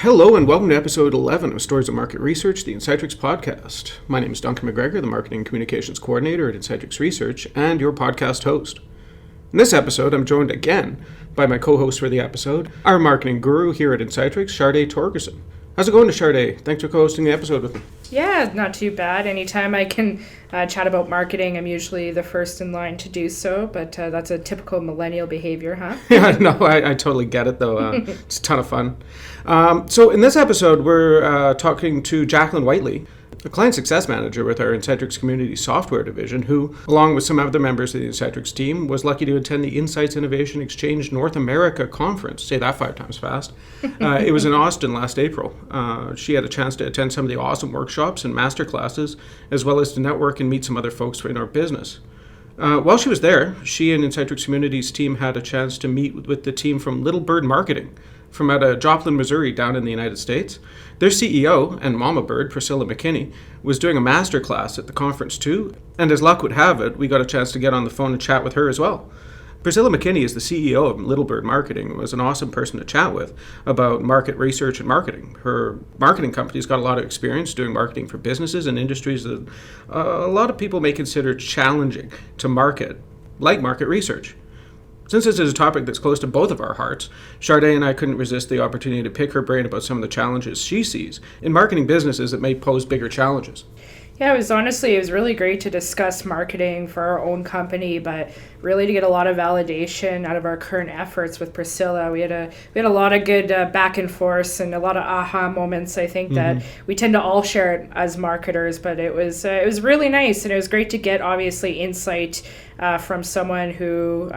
Hello and welcome to episode 11 of Stories of Market Research, the Insightrix Podcast. My name is Duncan McGregor, the Marketing and Communications Coordinator at Insightrix Research and your podcast host. In this episode, I'm joined again by my co-host for the episode, our marketing guru here at Insightrix, Sharday Torgerson. How's it going to Sharday? Thanks for co-hosting the episode with me. Yeah, not too bad. Anytime I can chat about marketing, I'm usually the first in line to do so, but that's a typical millennial behavior, huh? Yeah, no, I totally get it, though. It's a ton of fun. So in this episode, we're talking to Jaclyn Whitley, a client success manager with our Insightrix Communities software division, who, along with some other members of the Insightrix team, was lucky to attend the Insights Innovation Exchange North America Conference. Say that 5 times fast. It was in Austin last April. She had a chance to attend some of the awesome workshops and master classes, as well as to network and meet some other folks in our business. While she was there, she and Insightrix Communities team had a chance to meet with the team from Little Bird Marketing from out of Joplin, Missouri, down in the United States. Their CEO and mama bird, Priscilla McKinney, was doing a master class at the conference too, and as luck would have it, we got a chance to get on the phone and chat with her as well. Priscilla McKinney is the CEO of Little Bird Marketing and was an awesome person to chat with about market research and marketing. Her marketing company's got a lot of experience doing marketing for businesses and industries that a lot of people may consider challenging to market, like market research. Since this is a topic that's close to both of our hearts, Sharday and I couldn't resist the opportunity to pick her brain about some of the challenges she sees in marketing businesses that may pose bigger challenges. Yeah, it was really great to discuss marketing for our own company, but really to get a lot of validation out of our current efforts with Priscilla. We had a lot of good back and forth and a lot of aha moments. I think that we tend to all share it as marketers, but it was really nice, and it was great to get obviously insight from someone who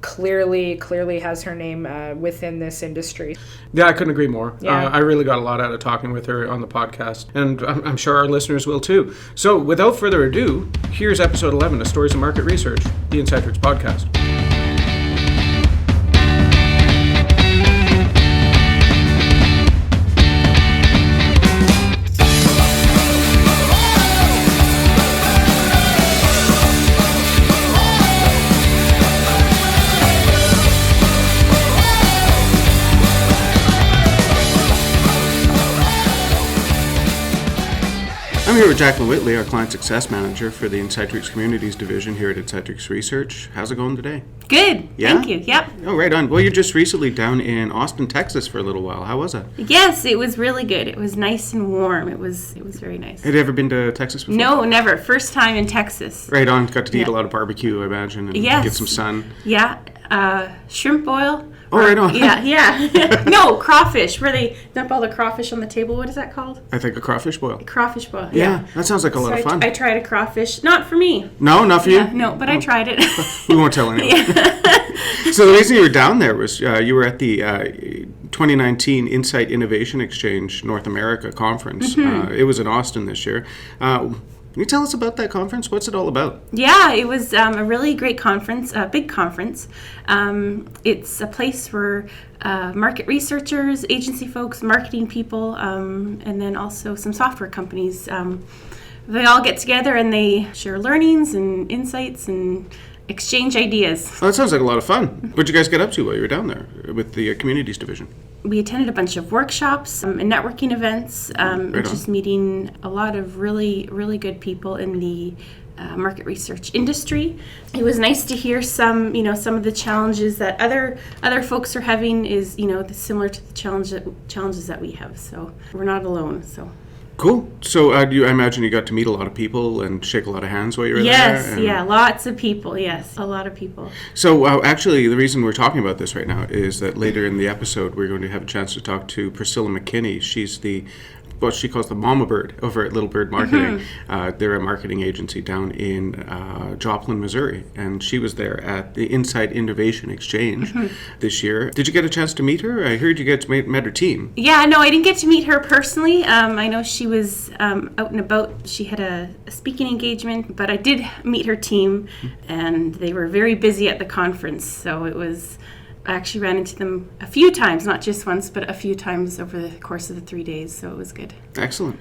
clearly has her name within this industry. Yeah, I couldn't agree more. Yeah. I really got a lot out of talking with her on the podcast, and I'm sure our listeners will too. So without further ado, here's episode 11 of Stories of Market Research, the Insightrix Podcast. I'm here with Jaclyn Whitley, our Client Success Manager for the Insightrix Communities division here at Insightrix Research. How's it going today? Good. Yeah? Thank you. Yep. Oh, right on. Well, you're just recently down in Austin, Texas for a little while. How was it? Yes, it was really good. It was nice and warm. It was very nice. Had you ever been to Texas before? No, never. First time in Texas. Right on. Got to eat a lot of barbecue, I imagine, and get some sun. Yeah. Shrimp boil. Oh, right on. Yeah. No, crawfish. Where they dump all the crawfish on the table. What is that called? I think a crawfish boil. Crawfish boil. Yeah, that sounds like a lot of fun. I tried a crawfish. Not for me. No, not for you? Yeah, no, but I tried it. We won't tell anyone. So the reason you were down there was you were at the 2019 Insight Innovation Exchange North America Conference. It was in Austin this year. Can you tell us about that conference? What's it all about? Yeah, it was a really great conference, a big conference. It's a place where market researchers, agency folks, marketing people, and then also some software companies, they all get together and they share learnings and insights and exchange ideas. Oh, that sounds like a lot of fun. What did you guys get up to while you were down there with the Communities division? We attended a bunch of workshops and networking events, just meeting a lot of really, really good people in the market research industry. It was nice to hear some of the challenges that other folks are having is, similar to the challenges that we have. So we're not alone. So. Cool. So I imagine you got to meet a lot of people and shake a lot of hands while you were there? Yes, yeah, lots of people, yes, a lot of people. So actually, the reason we're talking about this right now is that later in the episode, we're going to have a chance to talk to Priscilla McKinney. She's what she calls the mama bird over at Little Bird Marketing. They're a marketing agency down in Joplin, Missouri, and she was there at the Insight Innovation Exchange this year. Did you get a chance to meet her? I heard you met her team. Yeah, no, I didn't get to meet her personally. I know she was out and about. She had a speaking engagement, but I did meet her team, and they were very busy at the conference, so it was I actually ran into them a few times, not just once, but a few times over the course of the 3 days, so it was good. Excellent.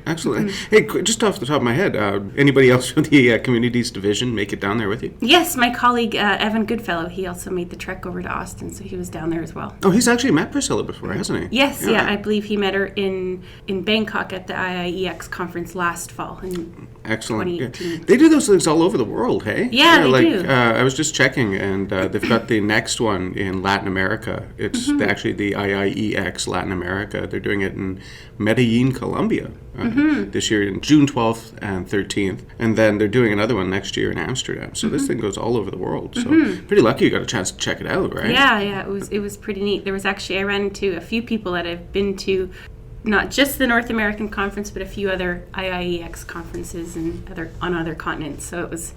Hey, just off the top of my head, anybody else from the Communities Division make it down there with you? Yes, my colleague Evan Goodfellow, he also made the trek over to Austin, so he was down there as well. Oh, he's actually met Priscilla before, hasn't he? Yes, yeah, I believe he met her in Bangkok at the IIeX conference last fall in Excellent. 2018. Yeah. They do those things all over the world, hey? Yeah, they do. I was just checking, and they've got the next one in Latin America. It's actually the IIeX Latin America. They're doing it in Medellin, Colombia this year, in June 12th and 13th. And then they're doing another one next year in Amsterdam. So this thing goes all over the world. So pretty lucky you got a chance to check it out, right? Yeah, it was pretty neat. There was actually, I ran into a few people that have been to not just the North American conference, but a few other IIeX conferences and on other continents. So it was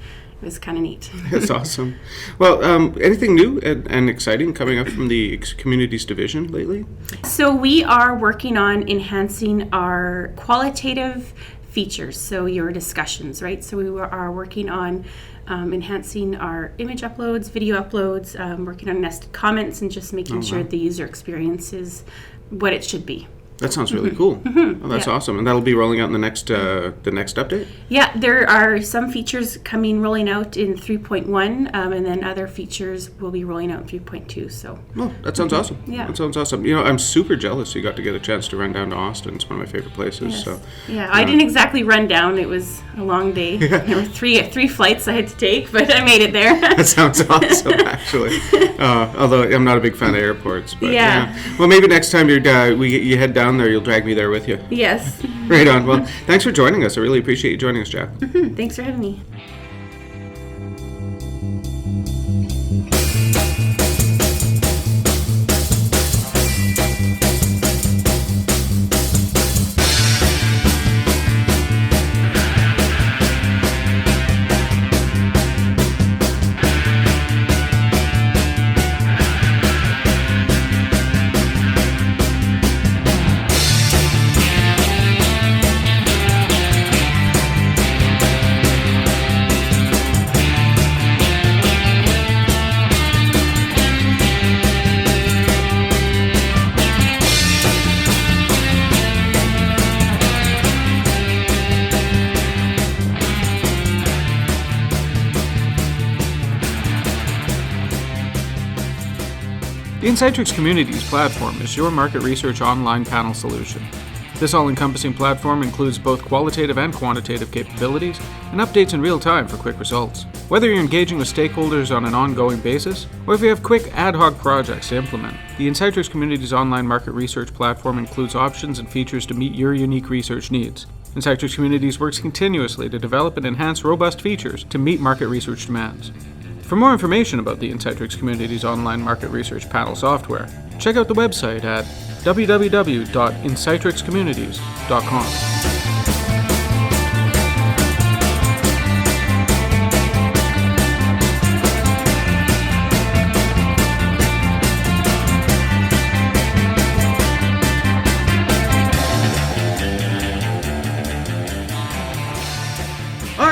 kind of neat. That's awesome. Well, anything new and exciting coming up from the Communities Division lately? So we are working on enhancing our qualitative features, so your discussions, right? So we are working on enhancing our image uploads, video uploads, working on nested comments, and just making sure the user experience is what it should be. That sounds really cool. Oh, that's awesome. And that'll be rolling out in the next update? Yeah, there are some features rolling out in 3.1, and then other features will be rolling out in 3.2. So. Oh, that sounds awesome. Yeah. That sounds awesome. You know, I'm super jealous you got to get a chance to run down to Austin. It's one of my favorite places. Yes. So. Yeah, I didn't exactly run down. It was a long day. There were three flights I had to take, but I made it there. That sounds awesome, actually. Although I'm not a big fan of airports. But Yeah. Well, maybe next time you head down there, you'll drag me there with you. Yes. Right on. Well, thanks for joining us. I really appreciate you joining us, Jack. Thanks for having me. The Insightrix Communities platform is your market research online panel solution. This all-encompassing platform includes both qualitative and quantitative capabilities and updates in real time for quick results. Whether you're engaging with stakeholders on an ongoing basis, or if you have quick ad hoc projects to implement, the Insightrix Communities online market research platform includes options and features to meet your unique research needs. Insightrix Communities works continuously to develop and enhance robust features to meet market research demands. For more information about the Insightrix Communities online market research panel software, check out the website at www.insightrixcommunities.com.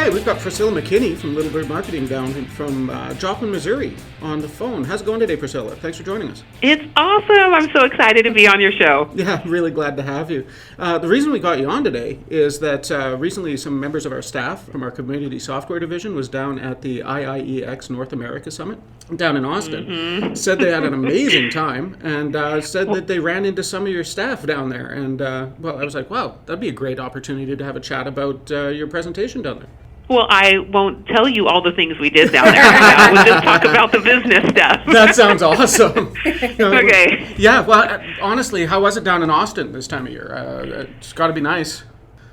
We've got Priscilla McKinney from Little Bird Marketing down from Joplin, Missouri on the phone. How's it going today, Priscilla? Thanks for joining us. It's awesome. I'm so excited to be on your show. Yeah, really glad to have you. The reason we got you on today is that recently some members of our staff from our community software division was down at the IIeX North America Summit down in Austin. Said they had an amazing time and said that they ran into some of your staff down there. And, well, I was like, wow, that'd be a great opportunity to have a chat about your presentation down there. Well, I won't tell you all the things we did down there. We'll just talk about the business stuff. That sounds awesome. Okay. Yeah, well, honestly, how was it down in Austin this time of year? It's got to be nice.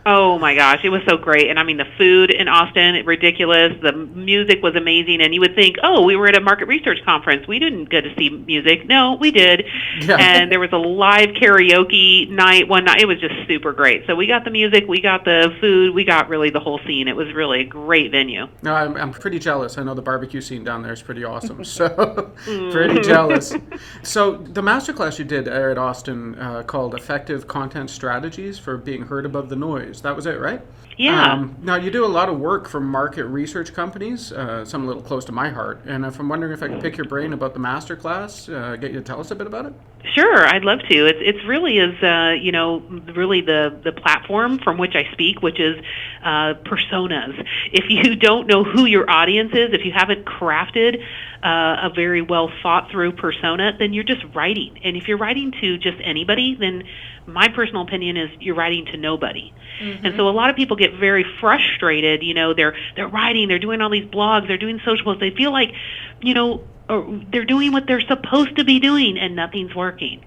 Oh my gosh, it was so great. And I mean, the food in Austin, ridiculous. The music was amazing. And you would think, oh, we were at a market research conference. We didn't get to see music. No, we did. Yeah. And there was a live karaoke night one night. It was just super great. So we got the music, we got the food, we got really the whole scene. It was really a great venue. No, I'm pretty jealous. I know the barbecue scene down there is pretty awesome. So pretty jealous. So the masterclass you did at Austin called Effective Content Strategies for Being Heard Above the Noise. noise. That was it, right? Yeah. Now, you do a lot of work for market research companies, some a little close to my heart. And if I'm wondering if I could pick your brain about the masterclass, get you to tell us a bit about it? Sure, I'd love to. It's really really the platform from which I speak, which is personas. If you don't know who your audience is, if you haven't crafted a very well thought through persona, then you're just writing. And if you're writing to just anybody, then my personal opinion is you're writing to nobody. Mm-hmm. And so a lot of people get very frustrated. They're writing, they're doing all these blogs, they're doing social posts. They feel like, they're doing what they're supposed to be doing and nothing's working.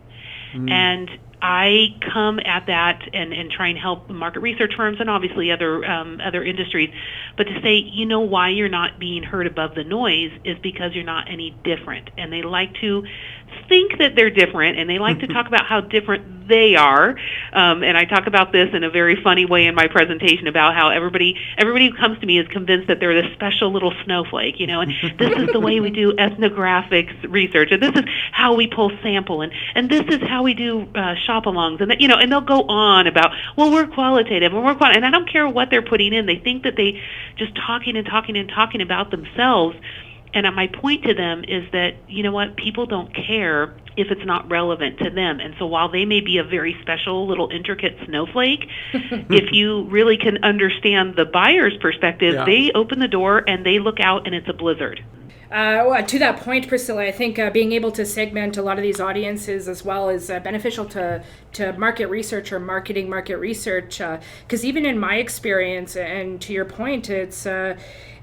Mm. And I come at that and try and help market research firms and obviously other industries, but to say, why you're not being heard above the noise is because you're not any different. And they like to think that they're different, and they like to talk about how different they are. And I talk about this in a very funny way in my presentation about how everybody who comes to me is convinced that they're this special little snowflake, and this is the way we do ethnographics research, and this is how we pull sample, and this is how we do shop-alongs, and they'll go on about, well, we're qualitative, and I don't care what they're putting in. They think that they just talking about themselves. And my point to them is that, people don't care if it's not relevant to them. And so while they may be a very special little intricate snowflake, if you really can understand the buyer's perspective, they open the door and they look out and it's a blizzard. To that point, Priscilla, I think being able to segment a lot of these audiences as well is beneficial to market research or marketing market research, because even in my experience, and to your point, it's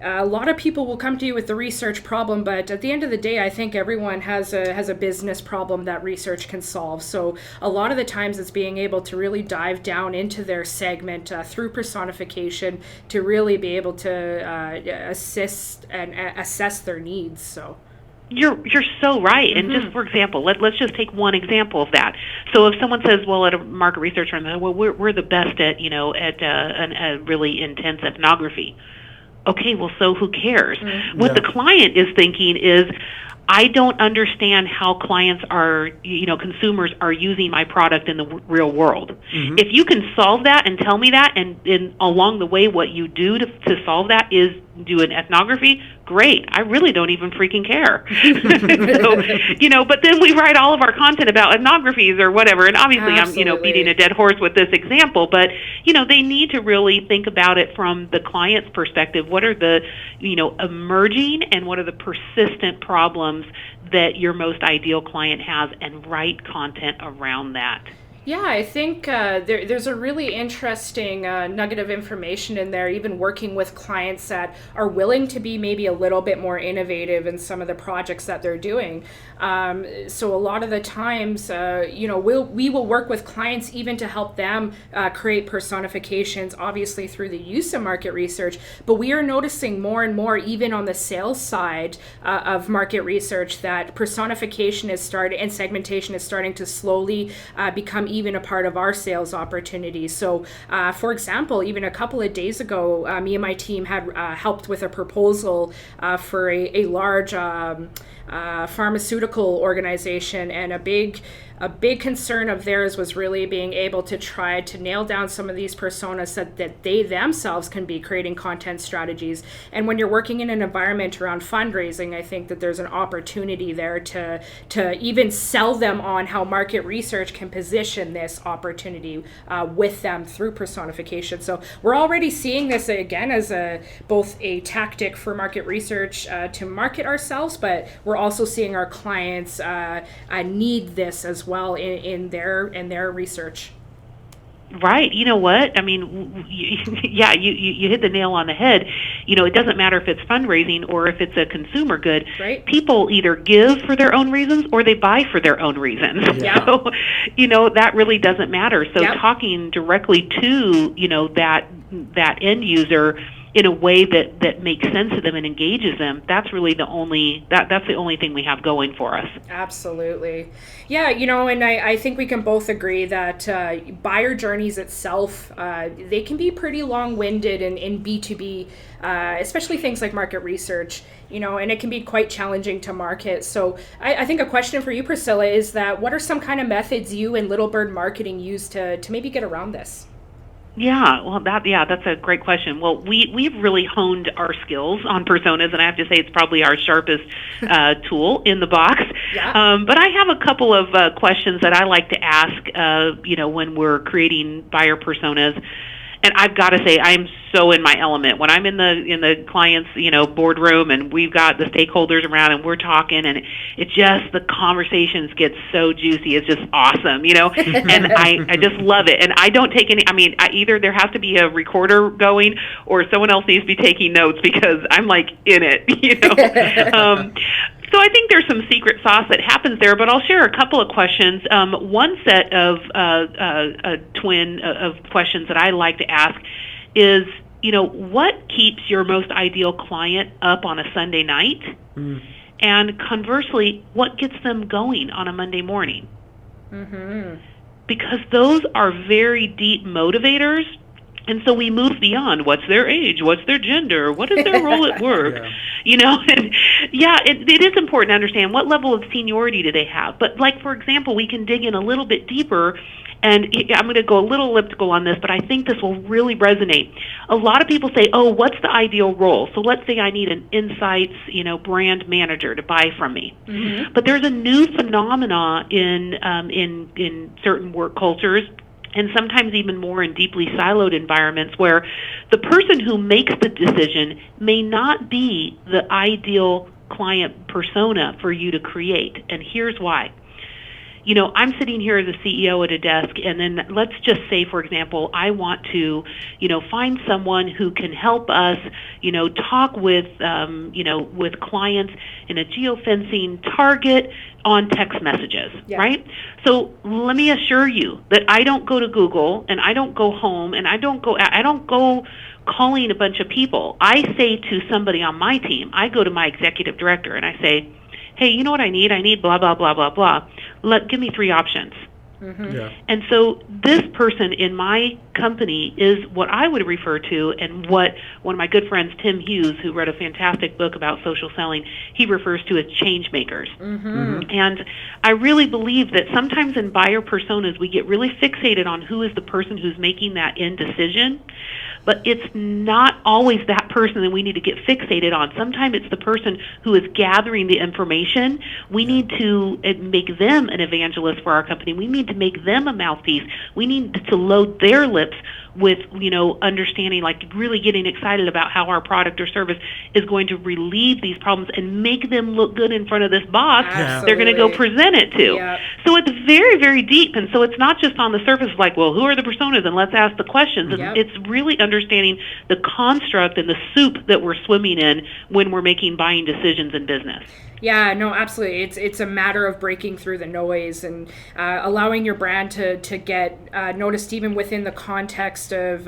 a lot of people will come to you with the research problem, but at the end of the day, I think everyone has a business problem that research can solve. So a lot of the times it's being able to really dive down into their segment through personification to really be able to assist and assess their needs. So You're so right. And just for example, let's just take one example of that. So if someone says, well, at a market research firm, well, we're the best at a really intense ethnography. Okay, well, so who cares? Mm-hmm. What the client is thinking is, I don't understand how clients are, consumers are using my product in the real world. Mm-hmm. If you can solve that and tell me that, and along the way what you do to solve that is do an ethnography, great. I really don't even freaking care. So, but then we write all of our content about ethnographies or whatever, and obviously I'm, beating a dead horse with this example, but, they need to really think about it from the client's perspective. What are the, emerging and what are the persistent problems that your most ideal client has, and write content around that. Yeah, I think there's a really interesting nugget of information in there, even working with clients that are willing to be maybe a little bit more innovative in some of the projects that they're doing. So a lot of the times, we will work with clients even to help them create personifications, obviously through the use of market research, but we are noticing more and more, even on the sales side of market research, that personification is starting and segmentation is starting to slowly become even a part of our sales opportunities. So, for example, even a couple of days ago, me and my team had helped with a proposal for a large pharmaceutical organization, and a big concern of theirs was really being able to try to nail down some of these personas that they themselves can be creating content strategies. And when you're working in an environment around fundraising, I think that there's an opportunity there to even sell them on how market research can position this opportunity with them through personification. So we're already seeing this again as both a tactic for market research to market ourselves, but we're also seeing our clients need this as well in their research. Right. You know what? I mean, you hit the nail on the head. It doesn't matter if it's fundraising or if it's a consumer good. Right. People either give for their own reasons or they buy for their own reasons. Yeah. So, that really doesn't matter. So talking directly to, that end user in a way that makes sense to them and engages them, that's really the only thing we have going for us. Absolutely. Yeah, and I think we can both agree that buyer journeys itself, they can be pretty long-winded in B2B, especially things like market research, and it can be quite challenging to market. So I think a question for you, Priscilla, is that what are some kind of methods you and Little Bird Marketing use to maybe get around this? Yeah, well, that's a great question. Well, we've really honed our skills on personas, and I have to say it's probably our sharpest tool in the box. Yeah. But I have a couple of questions that I like to ask, when we're creating buyer personas. And I've got to say, I'm so in my element when I'm in the client's boardroom, and we've got the stakeholders around, and we're talking, and it's just the conversations get so juicy. It's just awesome, and I just love it. And I don't take any. I mean, either there has to be a recorder going, or someone else needs to be taking notes because I'm like in it, So I think there's some secret sauce that happens there, but I'll share a couple of questions. One set of a twin of questions that I like to ask is, what keeps your most ideal client up on a Sunday night? Mm. And conversely, what gets them going on a Monday morning? Mm-hmm. Because those are very deep motivators. And so we move beyond what's their age, what's their gender, what is their role at work, it is important to understand what level of seniority do they have. But like, for example, we can dig in a little bit deeper, and I'm going to go a little elliptical on this, but I think this will really resonate. A lot of people say, oh, what's the ideal role? So let's say I need an insights, brand manager to buy from me. Mm-hmm. But there's a new phenomena in certain work cultures, and sometimes even more in deeply siloed environments, where the person who makes the decision may not be the ideal client persona for you to create. And here's why. I'm sitting here as a CEO at a desk, and then let's just say, for example, I want to, find someone who can help us, talk with, with clients in a geofencing target on text messages, right? So let me assure you that I don't go to Google, and I don't go home, and I don't go calling a bunch of people. I say to somebody on my team, I go to my executive director, and I say, hey, you know what I need? I need blah, blah, blah, blah, blah. Give me 3 options. Mm-hmm. Yeah. And so this person in my company is what I would refer to, and what one of my good friends, Tim Hughes, who wrote a fantastic book about social selling, he refers to as change makers. Mm-hmm. Mm-hmm. And I really believe that sometimes in buyer personas, we get really fixated on who is the person who's making that end decision. But it's not always that person that we need to get fixated on. Sometimes it's the person who is gathering the information. We need to make them an evangelist for our company. We need to make them a mouthpiece. We need to load their lips with, understanding, like really getting excited about how our product or service is going to relieve these problems and make them look good in front of this boss they're going to go present it to. Yep. So it's very, very deep. And so it's not just on the surface like, well, who are the personas, and let's ask the questions. Yep. It's really understanding the construct and the soup that we're swimming in when we're making buying decisions in business. Yeah, no, absolutely. It's a matter of breaking through the noise and allowing your brand to get noticed even within the context of,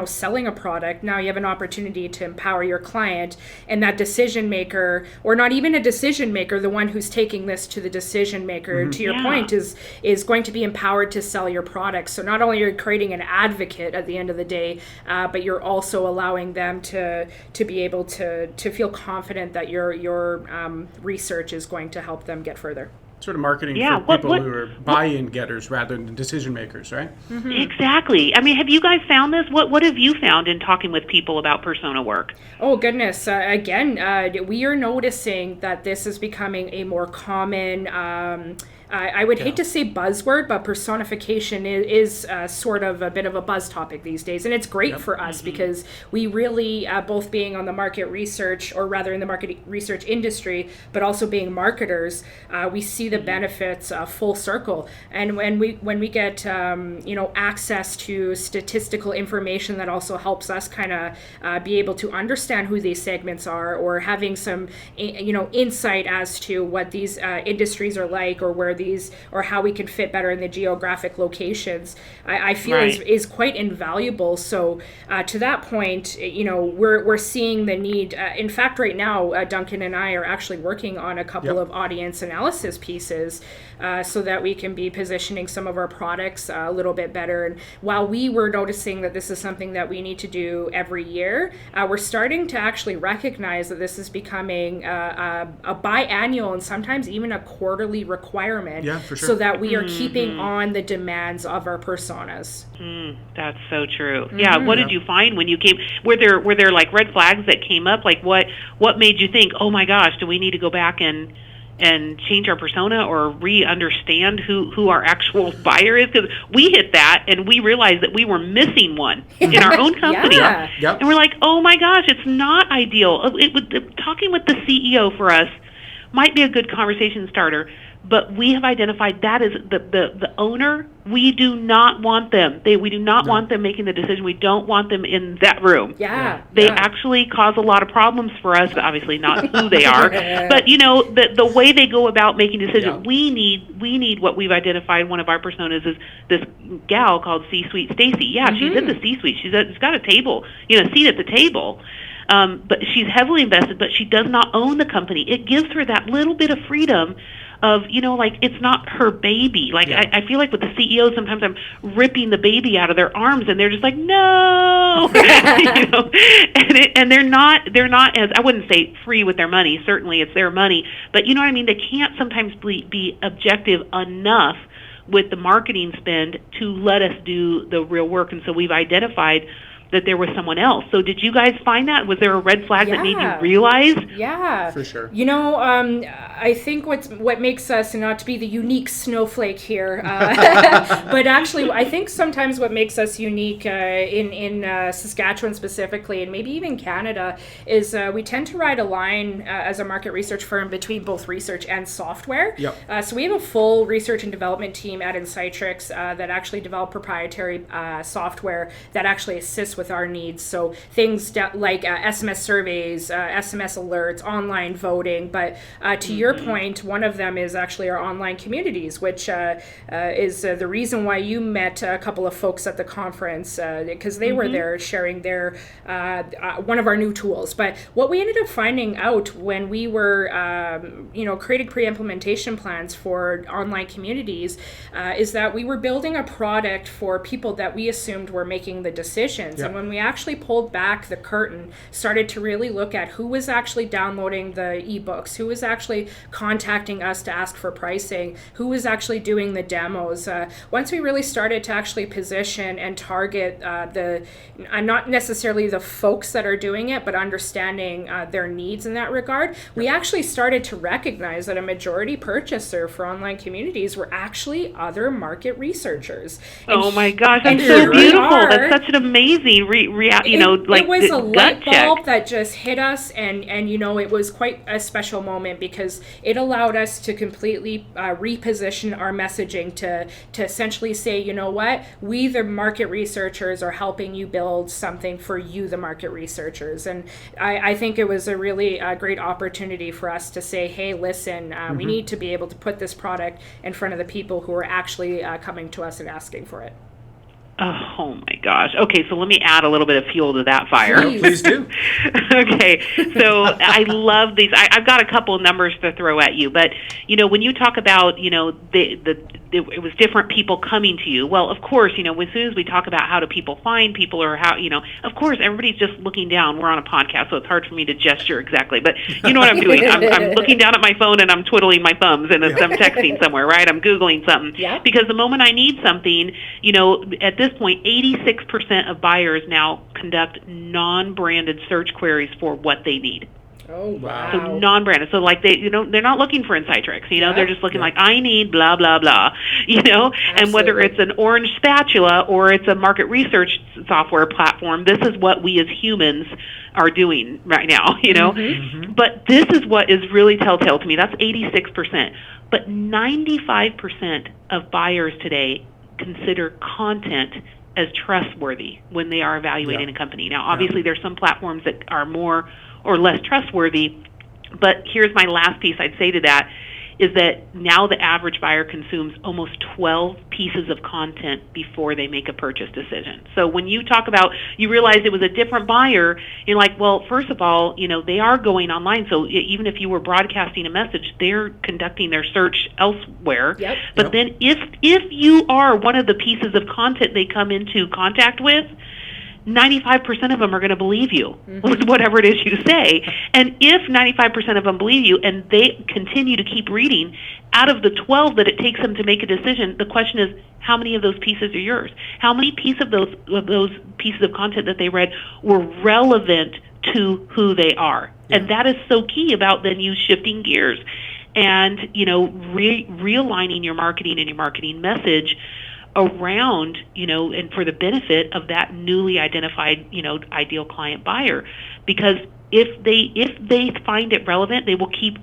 selling a product. Now you have an opportunity to empower your client, and that decision maker, or not even a decision maker, the one who's taking this to the decision maker, mm-hmm. to your point, is going to be empowered to sell your product. So not only are you creating an advocate at the end of the day, but you're also allowing them to be able to feel confident that your research is going to help them get further. Sort of marketing for people who are buy-in getters rather than decision makers, right? Mm-hmm. Exactly. I mean, have you guys found this? What have you found in talking with people about persona work? Oh, goodness. We are noticing that this is becoming a more common I would hate to say buzzword, but personification is sort of a bit of a buzz topic these days. And it's great for us because we really, both being on the market research, or rather in the market research industry, but also being marketers, we see the benefits full circle. And when we get, access to statistical information that also helps us kind of be able to understand who these segments are, or having some, insight as to what these industries are like, or where these, or how we can fit better in the geographic locations, I feel is quite invaluable. So to that point, we're seeing the need. In fact, right now, Duncan and I are actually working on a couple of audience analysis pieces so that we can be positioning some of our products a little bit better. And while we were noticing that this is something that we need to do every year, we're starting to actually recognize that this is becoming a biannual and sometimes even a quarterly requirement environment, for sure. so that we are keeping on the demands of our personas. That's so true. Yeah. What did you find when you came? Were there like red flags that came up? Like what made you think, oh my gosh, do we need to go back and change our persona or re-understand who our actual buyer is? Because we hit that and we realized that we were missing one in our own company. Yep. And we're like, oh my gosh, it's not ideal. Talking with the CEO for us might be a good conversation starter, but we have identified that is the owner. We do not want them. We do not want them making the decision. We don't want them in that room. They actually cause a lot of problems for us, obviously not who they are, but the way they go about making decisions. We need what we've identified. One of our personas is this gal called C-Suite Stacy. She's at the C-Suite. She's got a table, seat at the table. But she's heavily invested, but she does not own the company. It gives her that little bit of freedom of, like, it's not her baby. Like, I feel like with the CEOs, sometimes I'm ripping the baby out of their arms, and they're just like, no, and they're not as, I wouldn't say free with their money. Certainly it's their money, but you know what I mean? They can't sometimes be objective enough with the marketing spend to let us do the real work. And so we've identified that there was someone else. So did you guys find that? Was there a red flag that made you realize? Yeah. For sure. I think what makes us, and not to be the unique snowflake here, but actually I think sometimes what makes us unique in Saskatchewan specifically, and maybe even Canada, is we tend to ride a line as a market research firm between both research and software. So we have a full research and development team at Insightrix that actually develop proprietary software that actually assists with our needs. So things like SMS surveys, SMS alerts, online voting. But to your point, one of them is actually our online communities, which is the reason why you met a couple of folks at the conference, because they were there sharing their one of our new tools. But what we ended up finding out when we were creating pre-implementation plans for online communities is that we were building a product for people that we assumed were making the decisions. And when we actually pulled back the curtain, started to really look at who was actually downloading the ebooks, who was actually contacting us to ask for pricing, who was actually doing the demos. Once we really started to actually position and target not necessarily the folks that are doing it, but understanding their needs in that regard, we actually started to recognize that a majority purchaser for online communities were actually other market researchers. Oh my gosh, that's so beautiful. That's such an amazing it was a light bulb that just hit us, and it was quite a special moment because it allowed us to completely reposition our messaging to essentially say, you know what, we the market researchers are helping you build something for you the market researchers. And I think it was a really great opportunity for us to say, hey, listen, we need to be able to put this product in front of the people who are actually coming to us and asking for it. Oh my gosh. Okay, so let me add a little bit of fuel to that fire. Please do. Okay, so I love these. I've got a couple of numbers to throw at you, but when you talk about it was different people coming to you. Well, of course, as soon as we talk about how do people find people, or how of course everybody's just looking down. We're on a podcast, so it's hard for me to gesture exactly, but you know what I'm doing. I'm looking down at my phone and I'm twiddling my thumbs, and I'm texting somewhere, right? I'm Googling something because the moment I need something, at this point, 86% of buyers now conduct non-branded search queries for what they need. Oh, wow. So non-branded. So like they're not looking for Insightrix, they're just looking like, I need blah, blah, blah, and whether it's an orange spatula or it's a market research software platform, this is what we as humans are doing right now, But this is what is really telltale to me. That's 86%. But 95% of buyers today consider content as trustworthy when they are evaluating a company. Now, obviously, there's some platforms that are more or less trustworthy, but here's my last piece I'd say to that, is that now the average buyer consumes almost 12 pieces of content before they make a purchase decision. So when you talk about, you realize it was a different buyer, you're like, well, first of all, they are going online. So even if you were broadcasting a message, they're conducting their search elsewhere. But then if you are one of the pieces of content they come into contact with, 95% of them are going to believe you with whatever it is you say. And if 95% of them believe you and they continue to keep reading, out of the 12 that it takes them to make a decision, the question is, how many of those pieces are yours? How many pieces of those pieces of content that they read were relevant to who they are? And that is so key about then you shifting gears and, realigning your marketing and your marketing message around, and for the benefit of that newly identified, ideal client buyer. Because if they find it relevant, they will keep,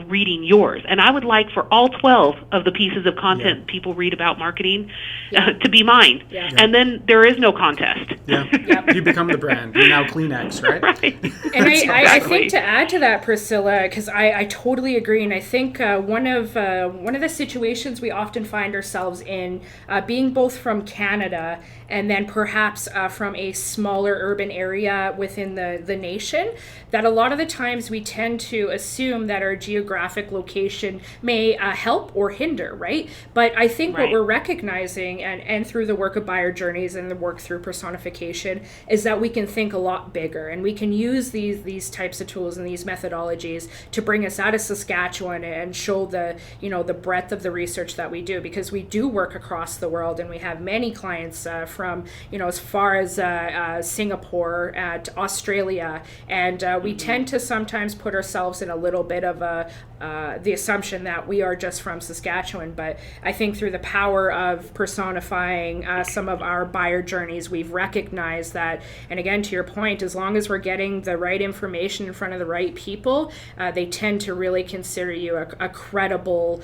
reading yours. And I would like for all 12 of the pieces of content people read about marketing to be mine. Yeah. And then there is no contest. Yeah. You become the brand. You're now Kleenex, right? Right. And I think to add to that, Priscilla, because I totally agree, and I think one of the situations we often find ourselves in, being both from Canada and then perhaps from a smaller urban area within the nation, that a lot of the times we tend to assume that our geographic location may help or hinder, right? But I think what we're recognizing, and through the work of buyer journeys and the work through personification, is that we can think a lot bigger, and we can use these types of tools and these methodologies to bring us out of Saskatchewan and show the breadth of the research that we do, because we do work across the world, and we have many clients from as far as Singapore to Australia, and we tend to sometimes put ourselves in a little bit of the assumption that we are just from Saskatchewan. But I think through the power of personifying some of our buyer journeys, we've recognized that, and again, to your point, as long as we're getting the right information in front of the right people, they tend to really consider you a credible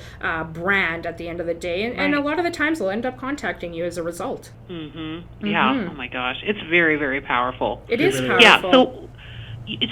brand at the end of the day. And a lot of the times they'll end up contacting you as a result. Yeah. Oh my gosh. It's very, very powerful. It is powerful. Yeah.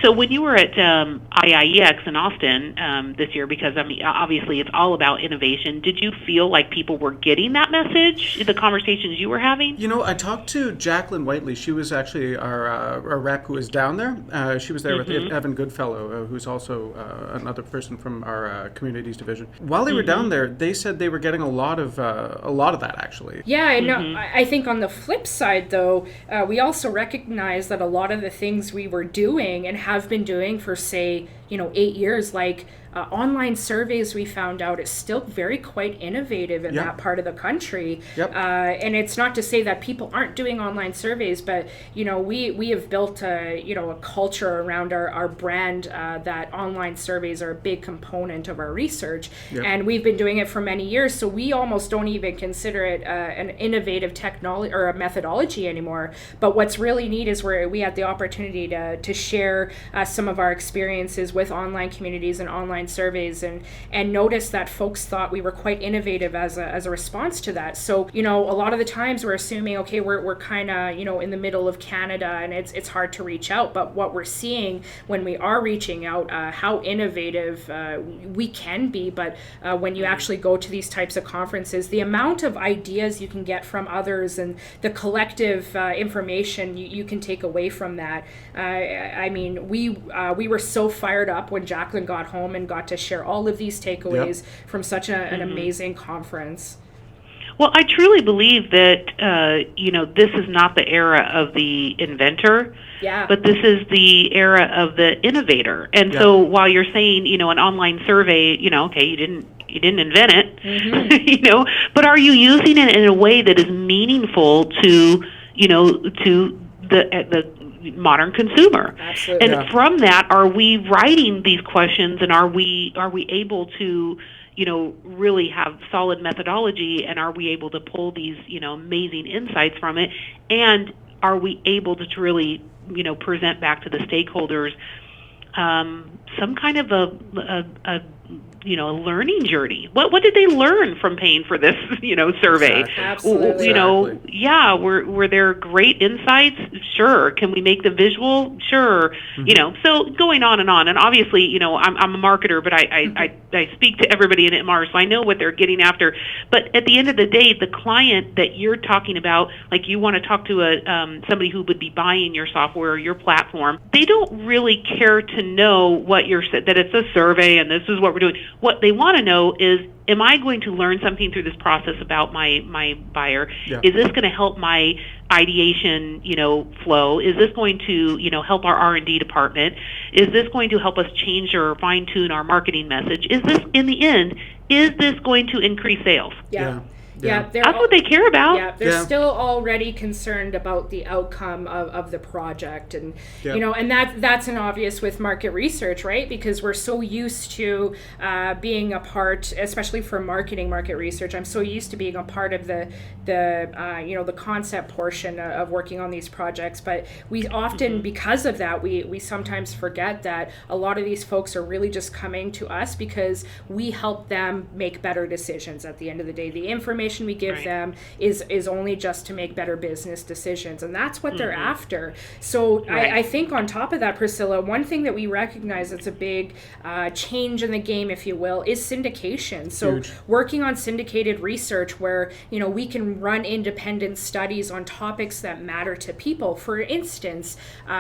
So when you were at IIeX in Austin this year, because obviously it's all about innovation, did you feel like people were getting that message, the conversations you were having? I talked to Jaclyn Whitley. She was actually our rep who was down there. She was there with Evan Goodfellow, who's also another person from our communities division. While they were down there, they said they were getting a lot of that, actually. Yeah, and I think on the flip side, though, we also recognize that a lot of the things we were doing and have been doing for, say, 8 years, like online surveys, we found out, is still very quite innovative in that part of the country. And it's not to say that people aren't doing online surveys, but we have built a culture around our brand that online surveys are a big component of our research, and we've been doing it for many years. So we almost don't even consider it an innovative technology or a methodology anymore. But what's really neat is where we had the opportunity to share some of our experiences with online communities and online surveys, and notice that folks thought we were quite innovative as a response to that. So a lot of the times we're assuming, okay, we're kind of in the middle of Canada and it's hard to reach out, but what we're seeing when we are reaching out, how innovative we can be. But when you actually go to these types of conferences, the amount of ideas you can get from others and the collective information you can take away from that. We were so fired up when Jaclyn got home and got to share all of these takeaways from such an amazing conference. Well, I truly believe that, this is not the era of the inventor, but this is the era of the innovator. And so while you're saying, an online survey, okay, you didn't invent it, but are you using it in a way that is meaningful to the modern consumer? Absolutely. And from that, are we writing these questions, and are we able to really have solid methodology, and are we able to pull these amazing insights from it, and are we able to really present back to the stakeholders some kind of a learning journey? What did they learn from paying for this, survey? Absolutely. Were there great insights? Sure. Can we make the visual? Sure. So going on. And obviously, I'm a marketer, but I speak to everybody in MR, so I know what they're getting after. But at the end of the day, the client that you're talking about, like you want to talk to somebody who would be buying your software or your platform, they don't really care to know that it's a survey and this is what we're doing. What they want to know is, am I going to learn something through this process about my buyer? Yeah. Is this going to help my ideation, flow? Is this going to, help our R&D department? Is this going to help us change or fine tune our marketing message? Is this, in the end, is this going to increase sales? Yeah. Yeah. That's what they care about. Yeah, they're still already concerned about the outcome of the project, and and that's an obvious with market research, right? Because we're so used to being a part, especially for market research. I'm so used to being a part of the concept portion of working on these projects, but we often, because of that, we sometimes forget that a lot of these folks are really just coming to us because we help them make better decisions. At the end of the day, the information we give them is only just to make better business decisions, and that's what they're after. So I think on top of that, Priscilla, one thing that we recognize that's a big change in the game, if you will, is syndication. So working on syndicated research where we can run independent studies on topics that matter to people. For instance,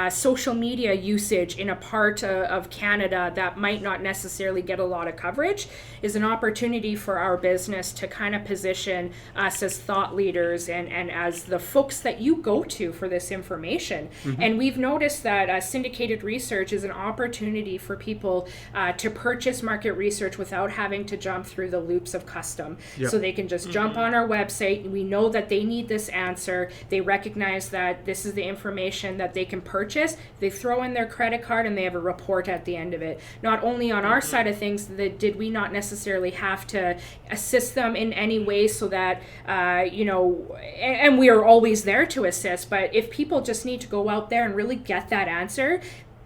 social media usage in a part of Canada that might not necessarily get a lot of coverage is an opportunity for our business to kind of position us as thought leaders and as the folks that you go to for this information. And we've noticed that syndicated research is an opportunity for people to purchase market research without having to jump through the loops of custom. So they can just jump on our website. We know that they need this answer. They recognize that this is the information that they can purchase. They throw in their credit card and they have a report at the end of it. Not only on our side of things did we not necessarily have to assist them in any way so that, and we are always there to assist, but if people just need to go out there and really get that answer,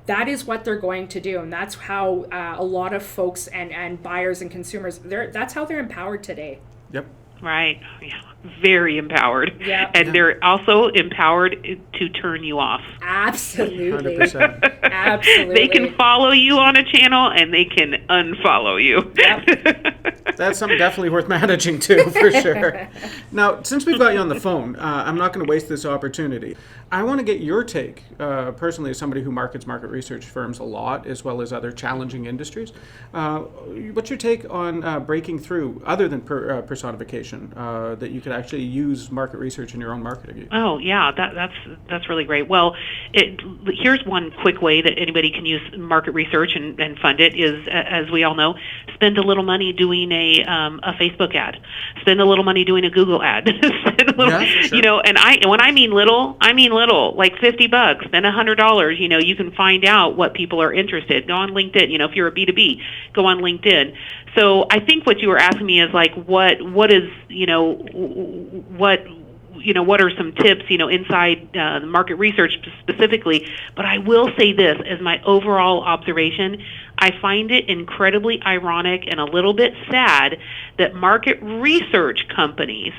that is what they're going to do. And that's how a lot of folks and buyers and consumers, that's how they're empowered today. Yep. Right. Yeah. Very empowered. Yeah. And they're also empowered to turn you off. Absolutely. 100%. Absolutely. They can follow you on a channel and they can unfollow you. Yep. That's something definitely worth managing too, for sure. Now, since we've got you on the phone, I'm not going to waste this opportunity. I want to get your take, personally, as somebody who markets market research firms a lot, as well as other challenging industries. What's your take on breaking through, other than personification, that you could actually use market research in your own marketing? Oh, yeah, that's really great. Well, here's one quick way that anybody can use market research and fund it is, as we all know, spend a little money doing a Facebook ad, spend a little money doing a Google ad, spend a little, sure. And when I mean little, like $50, spend $100. You can find out what people are interested. Go on LinkedIn. If you're a B2B, go on LinkedIn. So I think what you were asking me is like, what is, what are some tips, inside the market research specifically. But I will say this as my overall observation. I find it incredibly ironic and a little bit sad that market research companies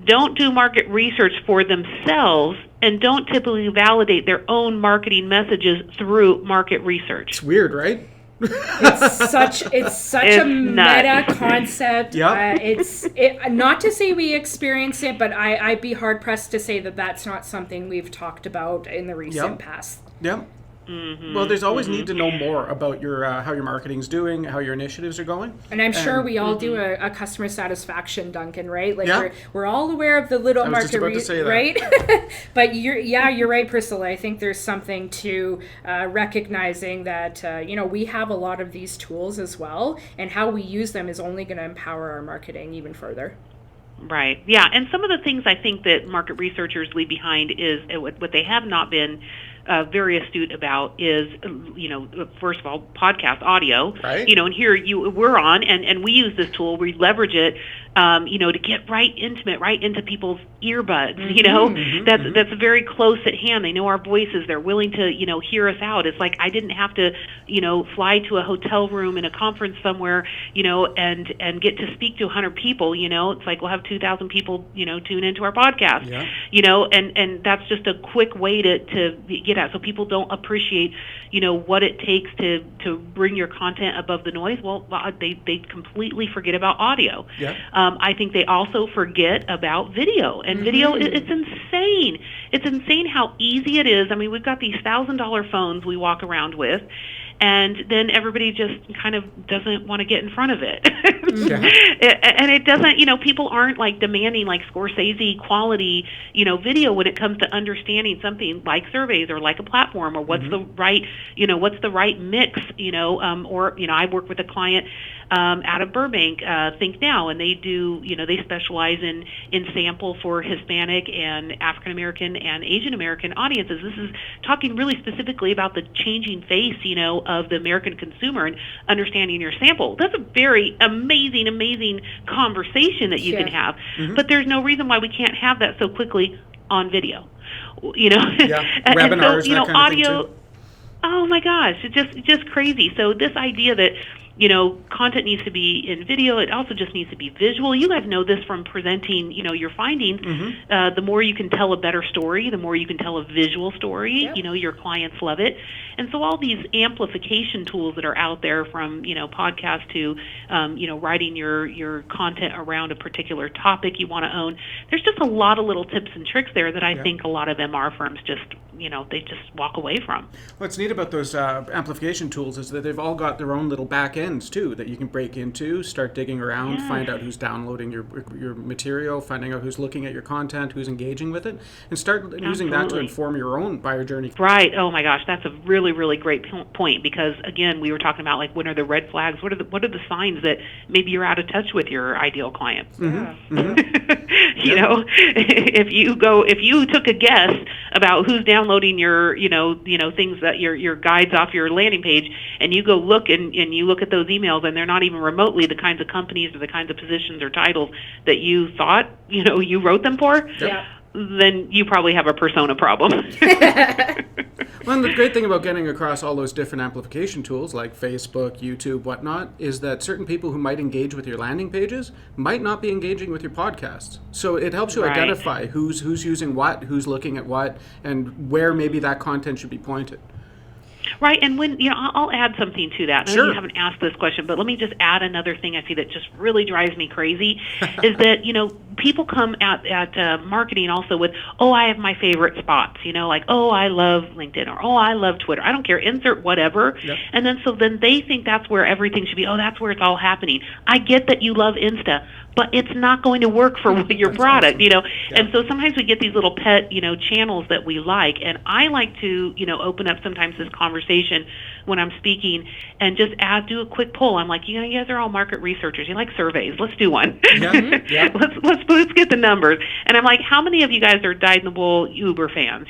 don't do market research for themselves and don't typically validate their own marketing messages through market research. It's weird, right? It's such a meta concept. Yep. Not to say we experience it, but I'd be hard pressed to say that that's not something we've talked about in the recent past. Yep. Well, there's always need to know more about your how your marketing's doing, how your initiatives are going. And I'm sure we all do a customer satisfaction, Duncan, right? Like we're all aware of the little market right? But you're right, Priscilla. I think there's something to recognizing that we have a lot of these tools as well, and how we use them is only going to empower our marketing even further. Right. Yeah. And some of the things I think that market researchers leave behind is what they have not been very astute about is, first of all, podcast audio. Right. And here we're on, and we use this tool. We leverage it, to get right intimate, right into people's earbuds. That's very close at hand. They know our voices. They're willing to, hear us out. It's like I didn't have to, fly to a hotel room in a conference somewhere, and get to speak to 100 people. It's like we'll have 2,000 people, tune into our podcast. Yeah. And that's just a quick way to get out. So people don't appreciate, what it takes to bring your content above the noise. Well, they completely forget about audio. Yeah. I think they also forget about video. And video, it's insane. It's insane how easy it is. I mean, we've got these $1,000 phones we walk around with, and then everybody just kind of doesn't want to get in front of it. And it doesn't, people aren't like demanding like Scorsese quality, video when it comes to understanding something like surveys or like a platform or what's the right, what's the right mix, I work with a client out of Burbank, Think Now, and they do, they specialize in sample for Hispanic and African American and Asian American audiences. This is talking really specifically about the changing face, of the American consumer and understanding your sample. That's a very amazing conversation that you can have. But there's no reason why we can't have that so quickly on video. Webinars, and so, that kind audio. of thing too. Oh my gosh, it's just crazy. So this idea that content needs to be in video. It also just needs to be visual. You guys know this from presenting, your findings. The more you can tell a better story, the more you can tell a visual story. Yep. Your clients love it. And so all these amplification tools that are out there, from podcast to writing your content around a particular topic you want to own. There's just a lot of little tips and tricks there that I think a lot of MR firms just they just walk away from. What's neat about those amplification tools is that they've all got their own little back ends too that you can break into, start digging around, find out who's downloading your material, finding out who's looking at your content, who's engaging with it, and start using that to inform your own buyer journey. Right. Oh my gosh, that's a really great point, because again, we were talking about like, when are the red flags? What are the signs that maybe you're out of touch with your ideal client? If you took a guess about who's downloading your things, that your guides off your landing page, and you go look and you look at those emails, and they're not even remotely the kinds of companies or the kinds of positions or titles that you thought you wrote them for, then you probably have a persona problem. Well, and the great thing about getting across all those different amplification tools like Facebook, YouTube, whatnot, is that certain people who might engage with your landing pages might not be engaging with your podcasts. So it helps you identify who's using what, who's looking at what, and where maybe that content should be pointed. Right, and when I'll add something to that. I know you haven't asked this question, but let me just add another thing I see that just really drives me crazy is that people come at marketing also with, I have my favorite spots, like, I love LinkedIn, or I love Twitter. I don't care, insert whatever, and then they think that's where everything should be. That's where it's all happening. I get that you love Insta, but it's not going to work for your product, And so sometimes we get these little pet, channels that we like, and I like to, open up sometimes this conversation when I'm speaking and just do a quick poll. I'm like, you guys are all market researchers. You like surveys. Let's do one. Let's get the numbers. And I'm like, how many of you guys are dyed-in-the-wool Uber fans?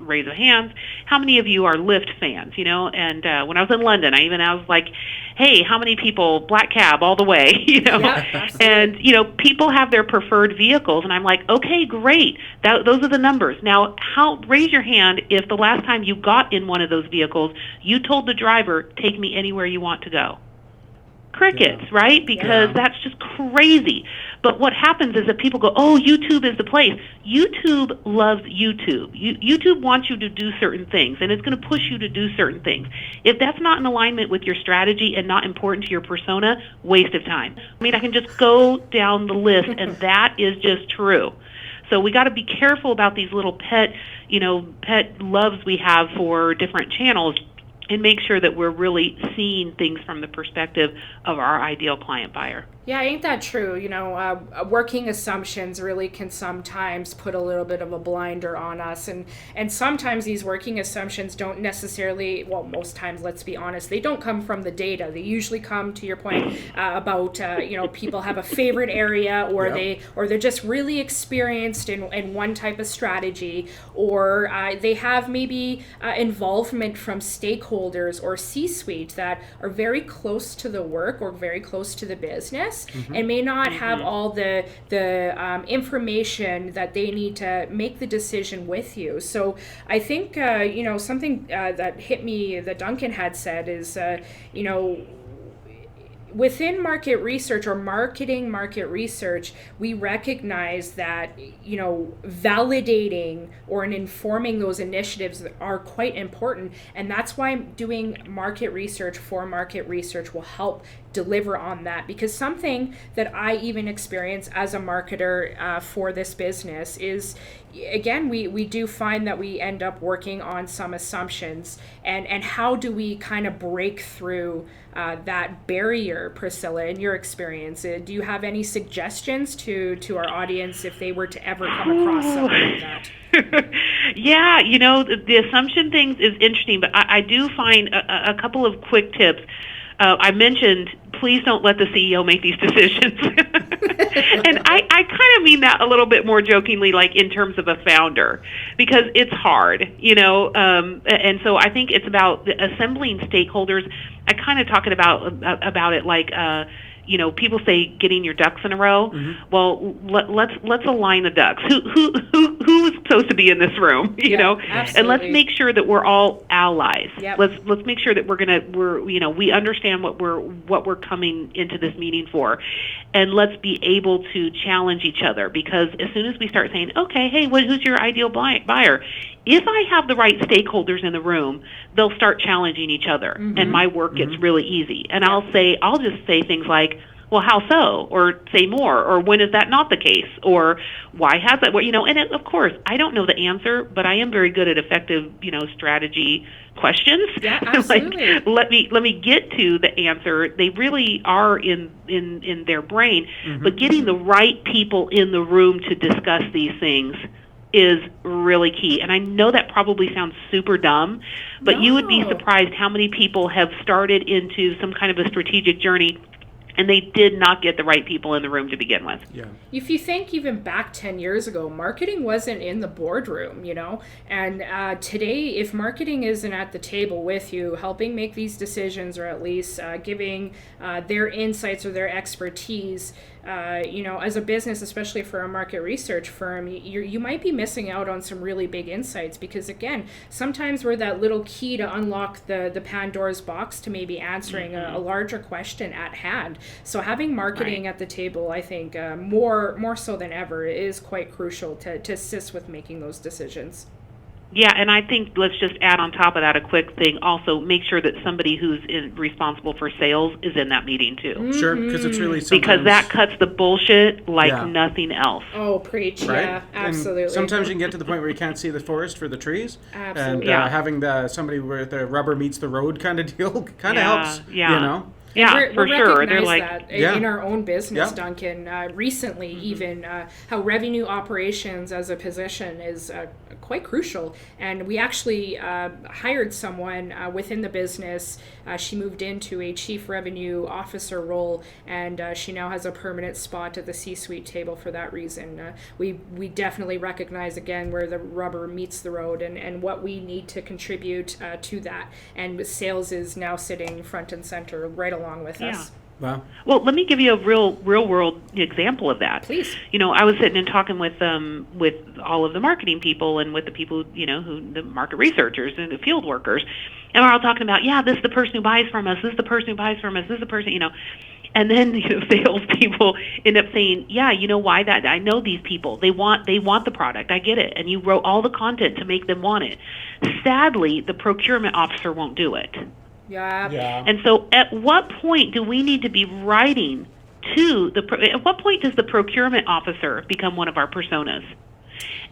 Raise of hands. How many of you are Lyft fans? And when I was in London, I was like, hey, how many people black cab all the way? And people have their preferred vehicles, and I'm like, okay, great. Those are the numbers. Now, raise your hand if the last time you got in one of those vehicles, you told the driver, take me anywhere you want to go. Crickets, right? Because that's just crazy. But what happens is that people go, YouTube is the place. YouTube loves YouTube. YouTube wants you to do certain things, and it's going to push you to do certain things. If that's not in alignment with your strategy and not important to your persona, waste of time. I can just go down the list, and that is just true. So we got to be careful about these little pet loves we have for different channels, and make sure that we're really seeing things from the perspective of our ideal client buyer. Yeah, ain't that true? Working assumptions really can sometimes put a little bit of a blinder on us. And sometimes these working assumptions don't necessarily, most times, let's be honest, they don't come from the data. They usually come, to your point, about, people have a favorite area, or they're just really experienced in one type of strategy, or they have maybe involvement from stakeholders or C-suite that are very close to the work or very close to the business. And may not have all the information that they need to make the decision with you. So I think something that hit me that Duncan had said is within market research or marketing market research, we recognize that, validating or informing those initiatives are quite important. And that's why doing market research for market research will help deliver on that. Because something that I even experience as a marketer for this business is, again, we do find that we end up working on some assumptions, and how do we kind of break through that barrier, Priscilla, in your experience? Do you have any suggestions to our audience if they were to ever come across something like that? Yeah, the assumption things is interesting, but I do find a couple of quick tips. I mentioned, please don't let the CEO make these decisions. And I kind of mean that a little bit more jokingly, like in terms of a founder, because it's hard, and so I think it's about assembling stakeholders. I kind of talking about it like, people say getting your ducks in a row. Mm-hmm. Well, let's align the ducks. Who's supposed to be in this room? Absolutely. And let's make sure that we're all allies. Yep. Let's make sure that we understand what we're coming into this meeting for, and let's be able to challenge each other. Because as soon as we start saying, okay, hey, who's your ideal buyer? If I have the right stakeholders in the room, they'll start challenging each other, mm-hmm. and my work gets really easy. And I'll just say things like, well, how so? Or say more, or when is that not the case? Or why has that? And of course, I don't know the answer, but I am very good at effective, strategy questions. Yeah, absolutely. Like, let me get to the answer. They really are in their brain, mm-hmm. but getting the right people in the room to discuss these things is really key. And I know that probably sounds super dumb, but you would be surprised how many people have started into some kind of a strategic journey and they did not get the right people in the room to begin with. Yeah. If you think even back 10 years ago, marketing wasn't in the boardroom, and today, if marketing isn't at the table with you, helping make these decisions, or at least giving their insights or their expertise, as a business, especially for a market research firm, you might be missing out on some really big insights, because again, sometimes we're that little key to unlock the Pandora's box to maybe answering mm-hmm. a larger question at hand. So having marketing at the table, I think more so than ever, is quite crucial to assist with making those decisions. Yeah, and I think let's just add on top of that a quick thing. Also, make sure that somebody who's responsible for sales is in that meeting too. Mm-hmm. Sure, because it's really because that cuts the bullshit like nothing else. Oh, preach! Right? Yeah, absolutely. And sometimes you can get to the point where you can't see the forest for the trees. Absolutely. And having somebody where the rubber meets the road kind of deal kind of helps. Yeah. Yeah, for sure. They're like in our own business, Duncan. Recently, mm-hmm. even how revenue operations as a position is quite crucial. And we actually hired someone within the business. She moved into a chief revenue officer role, and she now has a permanent spot at the C-suite table for that reason. We definitely recognize again where the rubber meets the road and what we need to contribute to that. And sales is now sitting front and center right along with us. Wow. Well, let me give you a real world example of that. Please. I was sitting and talking with all of the marketing people and with the people, who the market researchers and the field workers, and we're all talking about, this is the person who buys from us, this is the person who buys from us, this is the person, and then sales people end up saying, why that? I know these people. They want the product. I get it. And you wrote all the content to make them want it. Sadly, the procurement officer won't do it. Yeah. And so at what point do we need to be writing to at what point does the procurement officer become one of our personas?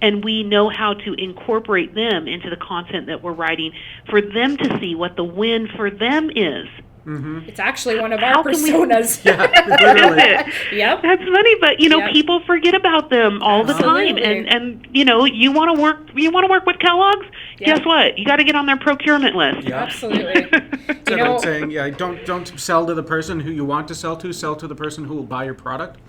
And we know how to incorporate them into the content that we're writing for them to see what the win for them is. Mm-hmm. It's actually one of our personas. Literally. Yep. That's funny, but people forget about them all the time. And you want to work with Kellogg's? Yep. Guess what? You got to get on their procurement list. Yep. Absolutely. It's saying, don't sell to the person who you want to sell to the person who will buy your product.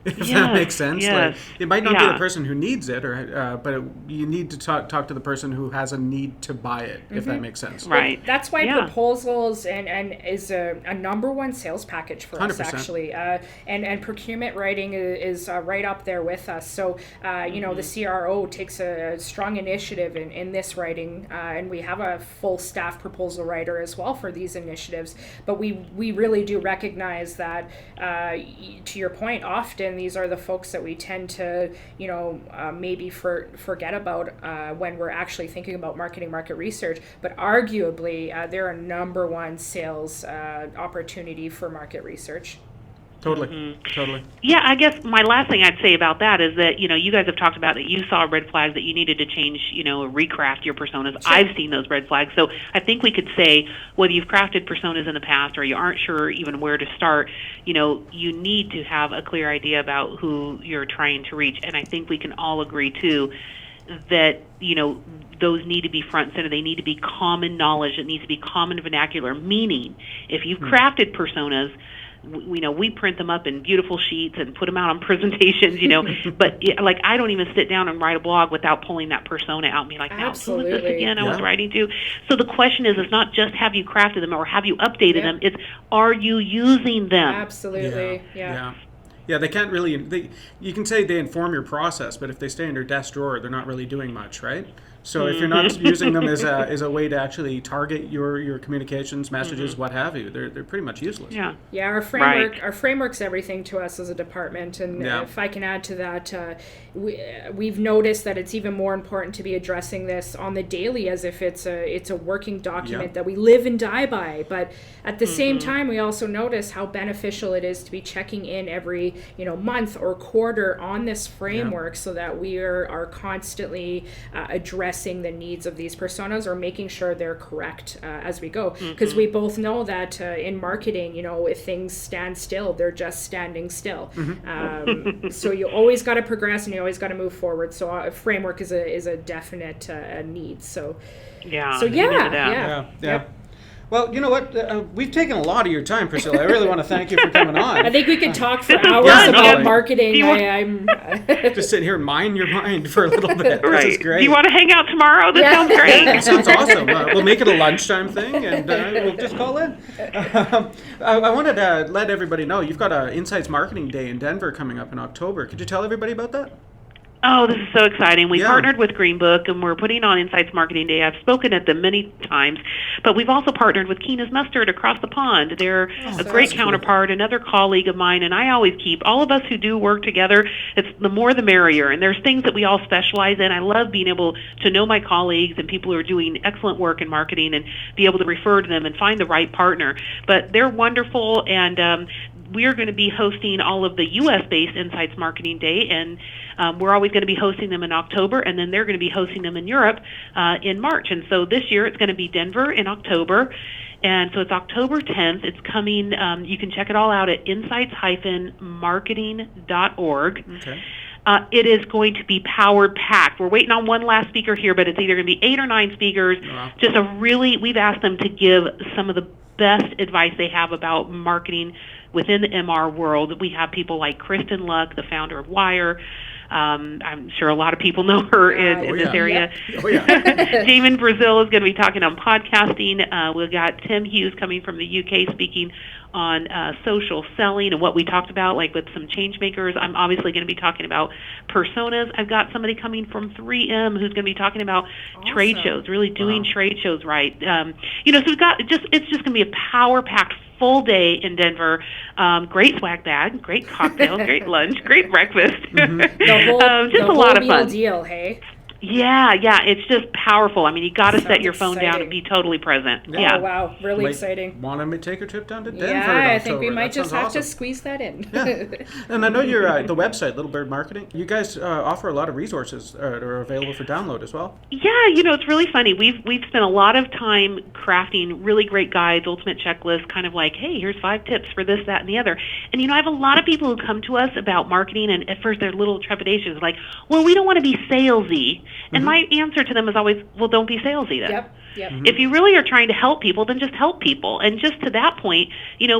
If that makes sense. Yes. Like, it might not be the person who needs it, but you need to talk to the person who has a need to buy it, if that makes sense. Right. That's why proposals and is a number one sales package for 100%. us, actually. And procurement writing is right up there with us. So, the CRO takes a strong initiative in this writing, and we have a full staff proposal writer as well for these initiatives. But we really do recognize that, to your point, often often these are the folks that we tend to, maybe forget about when we're actually thinking about marketing, market research. But arguably, they're a number one sales opportunity for market research. Totally. Yeah, I guess my last thing I'd say about that is that, you guys have talked about that you saw red flags that you needed to change, recraft your personas. Sure. I've seen those red flags. So I think we could say whether you've crafted personas in the past or you aren't sure even where to start, you need to have a clear idea about who you're trying to reach. And I think we can all agree, too, that, those need to be front and center. They need to be common knowledge. It needs to be common vernacular, meaning if you've crafted personas, we print them up in beautiful sheets and put them out on presentations, but I don't even sit down and write a blog without pulling that persona out and be like, now, who is this again I was writing to? So the question is, it's not just have you crafted them or have you updated them, it's are you using them? Absolutely, Yeah, they can't really, you can say they inform your process, but if they stay in your desk drawer, they're not really doing much, right? So if you're not using them as a way to actually target your communications, messages, what have you, they're pretty much useless. Yeah, our framework's everything to us as a department. And if I can add to that, we've noticed that it's even more important to be addressing this on the daily as if it's a working document that we live and die by. But at the same time, we also notice how beneficial it is to be checking in every month or quarter on this framework so that we are constantly addressing the needs of these personas or making sure they're correct as we go. Because we both know that in marketing, if things stand still, they're just standing still. So you always got to progress and you always got to move forward. So a framework is a definite need. So yeah. Well, you know what? We've taken a lot of your time, Priscilla. I really want to thank you for coming on. I think we could talk for hours about marketing. I'm just sitting here and mind your mind for a little bit. Right. This is great. Do you want to hang out tomorrow? That sounds great. That sounds awesome. We'll make it a lunchtime thing, and we'll just call in. I wanted to let everybody know you've got an Insights Marketing Day in Denver coming up in October. Could you tell everybody about that? Oh, this is so exciting. We partnered with Green Book, and we're putting on Insights Marketing Day. I've spoken at them many times, but we've also partnered with Keena's Mustard across the pond. They're a great counterpart, another colleague of mine, and I always keep all of us who do work together, it's the more the merrier, and there's things that we all specialize in. I love being able to know my colleagues and people who are doing excellent work in marketing and be able to refer to them and find the right partner. But they're wonderful, and we're going to be hosting all of the U.S.-based Insights Marketing Day, and we're always going to be hosting them in October, and then they're going to be hosting them in Europe in March. And so this year it's going to be Denver in October, and so it's October 10th. It's coming. You can check it all out at insights-marketing.org. Okay. It is going to be power-packed. We're waiting on one last speaker here, but it's either going to be 8 or 9 speakers. Wow. We've asked them to give some of the best advice they have about marketing within the MR world. We have people like Kristen Luck, the founder of Wire. I'm sure a lot of people know her in this area. Damon Brazil is going to be talking on podcasting. We've got Tim Hughes coming from the UK speaking on social selling and what we talked about, like with some change makers. I'm obviously going to be talking about personas. I've got somebody coming from 3M who's going to be talking about trade shows, really doing trade shows right. So we've got it's just going to be a power-packed full day in Denver. Great swag bag, great cocktails, great lunch, great breakfast. Just a lot of fun. Deal, hey? Yeah, it's just powerful. I mean, you got to set your phone down and be totally present. Yeah. Oh, wow, really exciting. Want to take a trip down to Denver? Yeah, I think we might just have to squeeze that in. And I know you're the website, Little Bird Marketing. You guys offer a lot of resources that are available for download as well. Yeah, it's really funny. We've spent a lot of time crafting really great guides, ultimate checklists, kind of like, hey, here's 5 tips for this, that, and the other. And I have a lot of people who come to us about marketing, and at first they're little trepidations, like, well, we don't want to be salesy. And my answer to them is always, well, don't be salesy then. Yep. If you really are trying to help people, then just help people. And just to that point,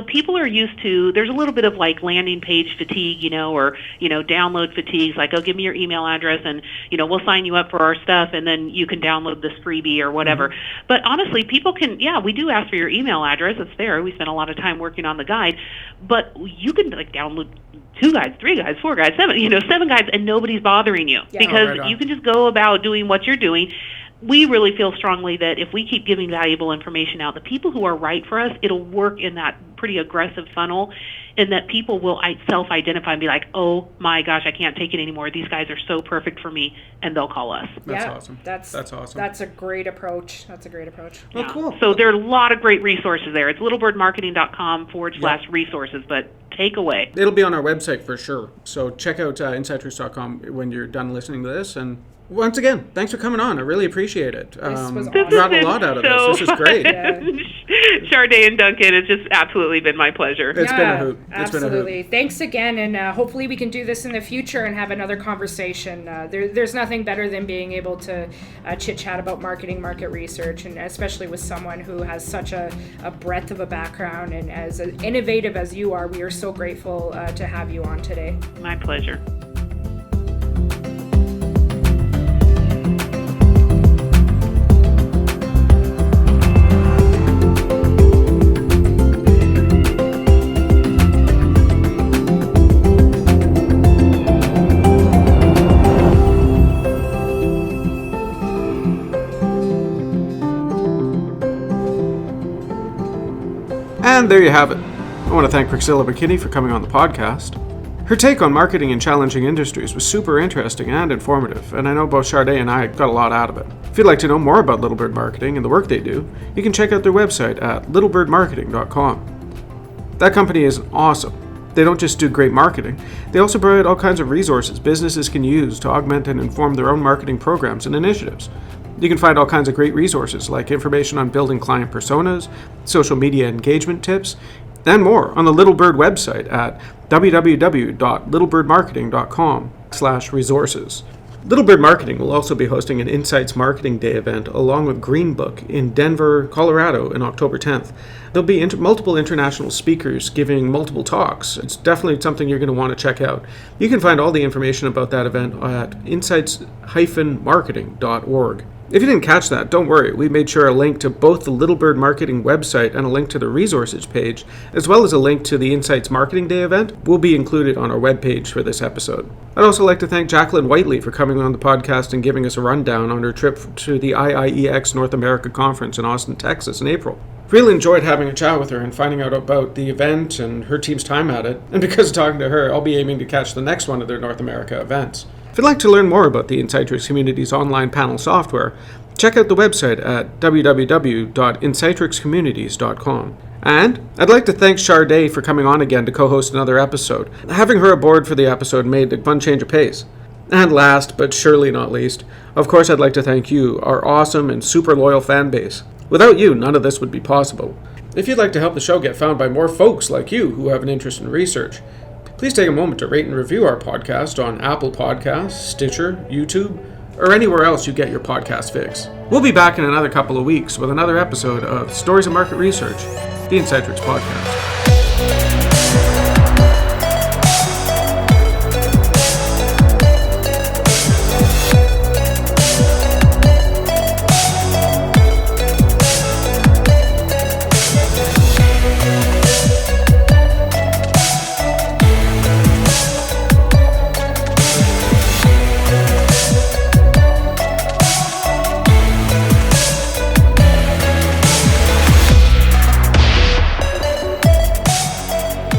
people are used to, there's a little bit of like landing page fatigue, or, download fatigue, like, oh, give me your email address and, we'll sign you up for our stuff and then you can download this freebie or whatever. But honestly, people can, we do ask for your email address. It's there. We spend a lot of time working on the guide. But you can like download 2 guides, 3 guides, 4 guides, 7 guides, and nobody's bothering you because you can just go about doing what you're doing. we really feel strongly that if we keep giving valuable information out, the people who are right for us, it'll work in that pretty aggressive funnel, and that people will self-identify and be like, oh my gosh, I can't take it anymore. These guys are so perfect for me, and they'll call us. That's awesome. That's awesome. That's a great approach. Well, cool. So there are a lot of great resources there. It's littlebirdmarketing.com/resources, but take away. It'll be on our website for sure. So check out Insightrix.com when you're done listening to this. And once again, thanks for coming on. I really appreciate it. This was awesome. Got a lot out of this. This is great. Sharday and Duncan, it's just absolutely been my pleasure. It's been a hoot. Absolutely. Thanks again, and hopefully we can do this in the future and have another conversation. There's nothing better than being able to chit-chat about marketing, market research, and especially with someone who has such a breadth of a background, and as innovative as you are, we are so grateful to have you on today. My pleasure. And there you have it. I want to thank Priscilla McKinney for coming on the podcast. Her take on marketing in challenging industries was super interesting and informative, and I know both Sharday and I got a lot out of it. If you'd like to know more about Little Bird Marketing and the work they do, you can check out their website at littlebirdmarketing.com. That company is awesome. They don't just do great marketing, they also provide all kinds of resources businesses can use to augment and inform their own marketing programs and initiatives. You can find all kinds of great resources like information on building client personas, social media engagement tips, and more on the Little Bird website at www.littlebirdmarketing.com/resources. Little Bird Marketing will also be hosting an Insights Marketing Day event along with Green Book in Denver, Colorado on October 10th. There'll be multiple international speakers giving multiple talks. It's definitely something you're going to want to check out. You can find all the information about that event at insights-marketing.org. If you didn't catch that, don't worry. We made sure a link to both the Little Bird Marketing website and a link to the resources page, as well as a link to the Insights Marketing Day event, will be included on our webpage for this episode. I'd also like to thank Jaclyn Whitley for coming on the podcast and giving us a rundown on her trip to the IIeX North America Conference in Austin, Texas in April. Really enjoyed having a chat with her and finding out about the event and her team's time at it. And because of talking to her, I'll be aiming to catch the next one of their North America events. If you'd like to learn more about the Insightrix Communities online panel software, check out the website at www.insightrixcommunities.com. And I'd like to thank Sharday for coming on again to co-host another episode. Having her aboard for the episode made a fun change of pace. And last, but surely not least, of course I'd like to thank you, our awesome and super loyal fan base. Without you, none of this would be possible. If you'd like to help the show get found by more folks like you who have an interest in research, please take a moment to rate and review our podcast on Apple Podcasts, Stitcher, YouTube, or anywhere else you get your podcast fix. We'll be back in another couple of weeks with another episode of Stories of Market Research, the Insightrix Podcast.